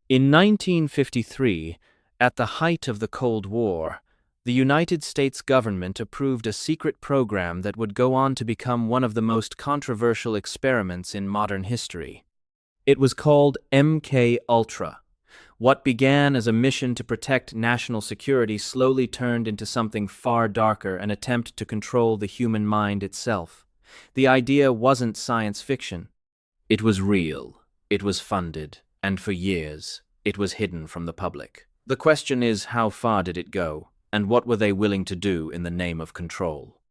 In 1953, at the height of the Cold War, the United States government approved a secret program that would go on to become one of the most controversial experiments in modern history. It was called MK Ultra. What began as a mission to protect national security slowly turned into something far darker, an attempt to control the human mind itself. The idea wasn't science fiction. It was real, it was funded, and for years, it was hidden from the public. The question is, how far did it go, and what were they willing to do in the name of control?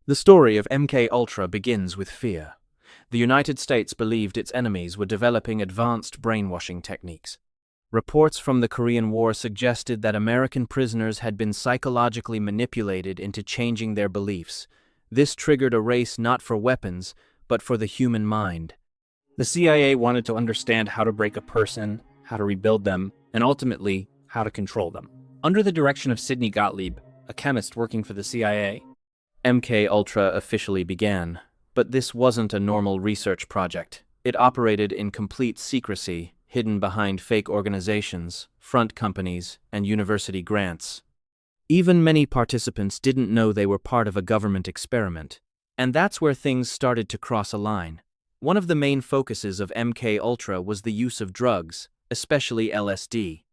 The story of MK Ultra begins with fear. The United States believed its enemies were developing advanced brainwashing techniques. Reports from the Korean War suggested that American prisoners had been psychologically manipulated into changing their beliefs. This triggered a race not for weapons, but for the human mind. The CIA wanted to understand how to break a person, how to rebuild them, and ultimately, how to control them. Under the direction of Sidney Gottlieb, a chemist working for the CIA, MK Ultra officially began. But this wasn't a normal research project. It operated in complete secrecy, hidden behind fake organizations, front companies, and university grants. Even many participants didn't know they were part of a government experiment. And that's where things started to cross a line. One of the main focuses of MK Ultra was the use of drugs, especially LSD.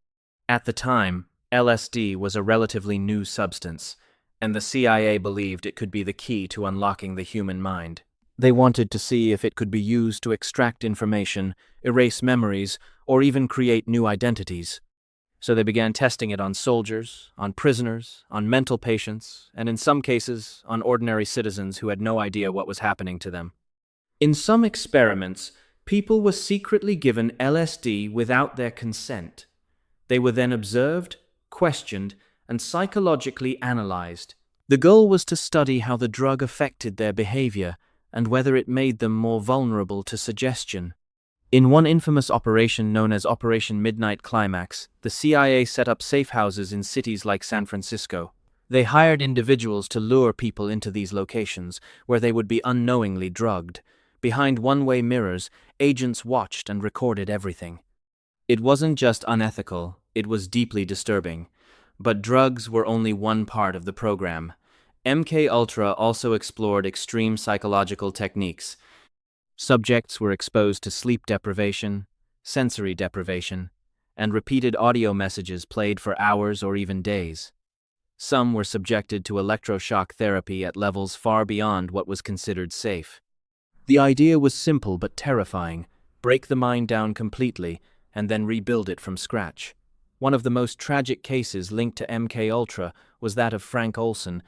At the time, LSD was a relatively new substance, and the CIA believed it could be the key to unlocking the human mind. They wanted to see if it could be used to extract information, erase memories, or even create new identities. So they began testing it on soldiers, on prisoners, on mental patients, and in some cases, on ordinary citizens who had no idea what was happening to them. In some experiments, people were secretly given LSD without their consent. They were then observed, questioned, and psychologically analyzed. The goal was to study how the drug affected their behavior and whether it made them more vulnerable to suggestion. In one infamous operation known as Operation Midnight Climax, the CIA set up safe houses in cities like San Francisco. They hired individuals to lure people into these locations, where they would be unknowingly drugged. Behind one-way mirrors, agents watched and recorded everything. It wasn't just unethical, it was deeply disturbing. But drugs were only one part of the program. MK Ultra also explored extreme psychological techniques. Subjects were exposed to sleep deprivation, sensory deprivation, and repeated audio messages played for hours or even days. Some were subjected to electroshock therapy at levels far beyond what was considered safe. The idea was simple but terrifying: break the mind down completely and then rebuild it from scratch. One of the most tragic cases linked to MK Ultra was that of Frank Olson,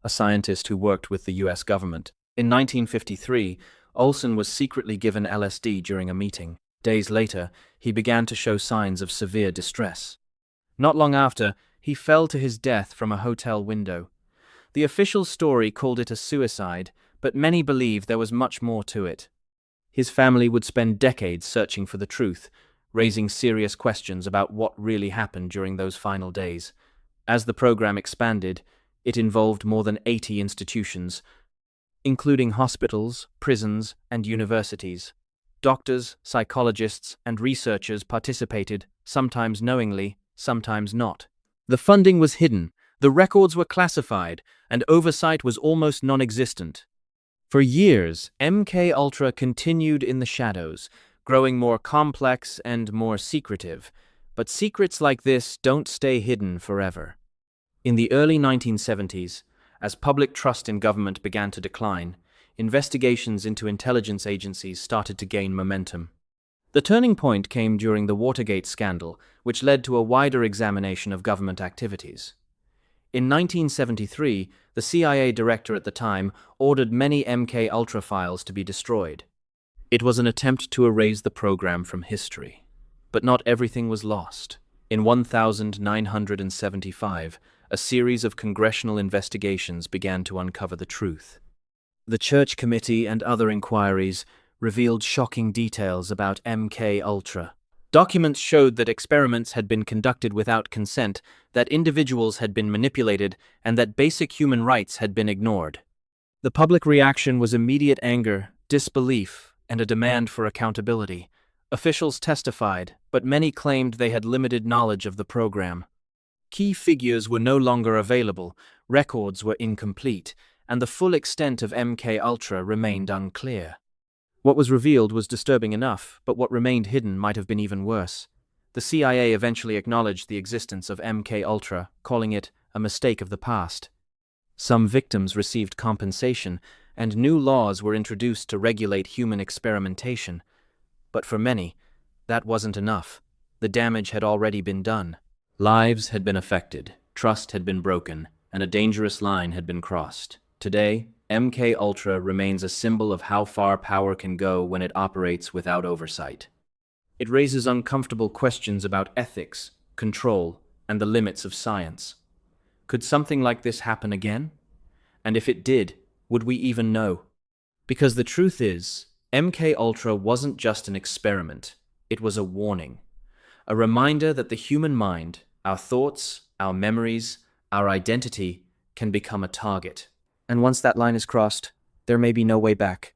a scientist who worked with the US government. In 1953, Olson was secretly given LSD during a meeting. Days later, he began to show signs of severe distress. Not long after, he fell to his death from a hotel window. The official story called it a suicide, but many believe there was much more to it. His family would spend decades searching for the truth, raising serious questions about what really happened during those final days. As the program expanded, it involved more than 80 institutions, including hospitals, prisons, and universities. Doctors, psychologists, and researchers participated, sometimes knowingly, sometimes not. The funding was hidden, the records were classified, and oversight was almost non-existent. For years, MK Ultra continued in the shadows, growing more complex and more secretive. But secrets like this don't stay hidden forever. In the early 1970s, as public trust in government began to decline, investigations into intelligence agencies started to gain momentum. The turning point came during the Watergate scandal, which led to a wider examination of government activities. In 1973, the CIA director at the time ordered many MK Ultra files to be destroyed. It was an attempt to erase the program from history. But not everything was lost. In 1975, a series of congressional investigations began to uncover the truth. The Church Committee and other inquiries revealed shocking details about MK Ultra. Documents showed that experiments had been conducted without consent, that individuals had been manipulated, and that basic human rights had been ignored. The public reaction was immediate anger, disbelief, and a demand for accountability. Officials testified, but many claimed they had limited knowledge of the program. Key figures were no longer available, records were incomplete, and the full extent of MK Ultra remained unclear. What was revealed was disturbing enough, but what remained hidden might have been even worse. The CIA eventually acknowledged the existence of MK Ultra, calling it a mistake of the past. Some victims received compensation, and new laws were introduced to regulate human experimentation. But for many, that wasn't enough. The damage had already been done. Lives had been affected, trust had been broken, and a dangerous line had been crossed. Today, MK Ultra remains a symbol of how far power can go when it operates without oversight. It raises uncomfortable questions about ethics, control, and the limits of science. Could something like this happen again? And if it did, would we even know? Because the truth is, MK Ultra wasn't just an experiment, it was a warning. A reminder that the human mind, our thoughts, our memories, our identity, can become a target. And once that line is crossed, there may be no way back.